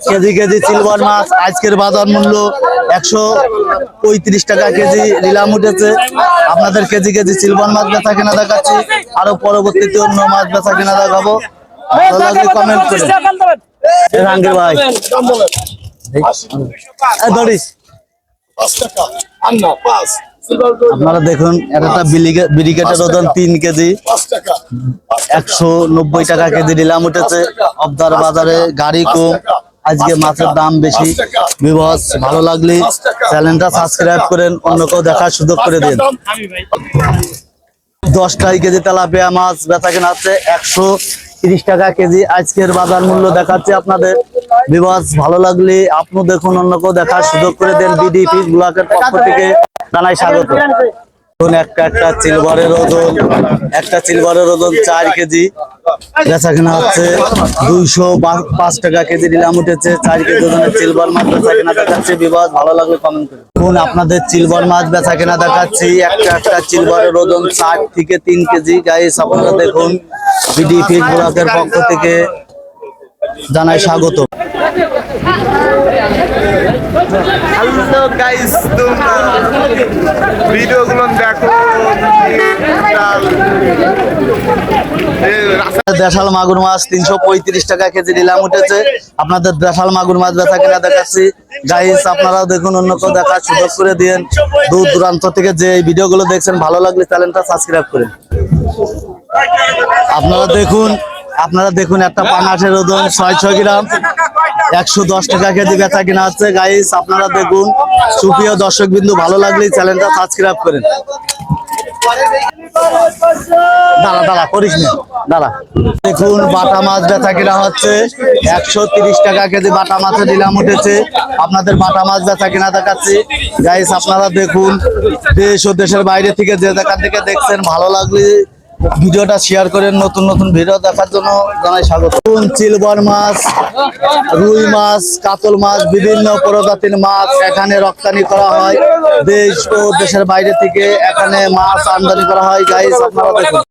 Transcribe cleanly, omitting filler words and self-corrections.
KG KG silver মাছ আজকের বাজার মূল্য 135 টাকা কেজি নিলাম উঠেছে। আপনাদের কেজি কেজি সিলভার মাছ বেচা কেনা দেখাচ্ছি, আরো পরবর্তীতে অন্য মাছ বেচা কেনা দেখাবো। ভালো লাগলে কমেন্ট করুন। রাঙ্গির ভাই ধরিস আপনারা দেখুন, একটা বিরিকেটের ওজন 3 কেজি 190 টাকা কেজি নিলাম উঠেছে। অবদার বাজারে গাড়ি কম, আজকে মাছের দাম বেশি। বিবস ভালো লাগলে চ্যানেলটা সাবস্ক্রাইব করেন, অন্যকেও দেখার সুযোগ করে দিন। 10 কেজি তেলাপিয়া মাছ বেচা কেনা হচ্ছে 130 টাকা কেজি আজকের বাজার মূল্য দেখাচ্ছে আপনাদের। বিবস ভালো লাগলে আপনি দেখুন, অন্যকেও দেখার সুযোগ করে দেন। বিডি ফিশ ব্লকের পক্ষ থেকে জানাই স্বাগত। একটা সিলভারের ওজন 4 কেজি বেচা কেনা হচ্ছে 205 টাকা কেজি নিলাম উঠেছে। 4 কেজি ওজনের সিলভার মাছ বেচা কেনা দেখাচ্ছি। বিবাদ ভালো লাগলে কমেন্ট করুন। আপনাদের সিলভার মাছ বেচা কেনা দেখাচ্ছি। একটা সিলভারের ওজন 60 থেকে 3 কেজি। গাইস আপনারা দেখুন, বিডি ফিশ ব্লকের পক্ষ থেকে জানাই স্বাগত। হ্যালো গাইস, তোমরা ভিডিওগুলো দেখো। দেশাল মাগুর মাছ 335 টাকা কেজি নিলাম উঠেছে। আপনাদের দেশাল মাগুর মাছ বেচা কেনা দেখাচ্ছি। গাইস আপনারাও দেখুন, অন্যকেও দেখার সুযোগ করে দিন। দূর দূরান্ত থেকে যে এই ভিডিওগুলো দেখছেন, ভালো লাগলে চ্যানেলটা সাবস্ক্রাইব করুন। আপনারা দেখুন একটা পাঙাশের ওজন 600 গ্রাম 110 টাকা কেজি বেচা কিনা হচ্ছে। গাইস আপনারা দেখুন, সুপ্রিয় দর্শক বিন্দু, ভালো লাগলে চ্যানেলটা সাবস্ক্রাইব করেন। দাঁড়া করিস না, দাঁড়া। দেখুন বাটা মাছ বেচা কিনা হচ্ছে 130 টাকা কেজি। বাটা মাছের নিলাম উঠেছে। আপনাদের বাটা মাছ বেচা কিনা দেখাচ্ছি। গাইস আপনারা দেখুন, দেশ ও দেশের বাইরে থেকে যে জায়গা থেকে দেখছেন, ভালো লাগলে ভিডিওটা শেয়ার করেন। নতুন নতুন ভিডিও দেখার জন্য জানাই স্বাগত। সিলভার মাছ, রুই মাছ, কাতল মাছ, বিভিন্ন প্রজাতির মাছ এখানে রপ্তানি করা হয়। দেশ ও দেশের বাইরে থেকে এখানে মাছ আমদানি করা হয়। গাইস আপনারা দেখুন।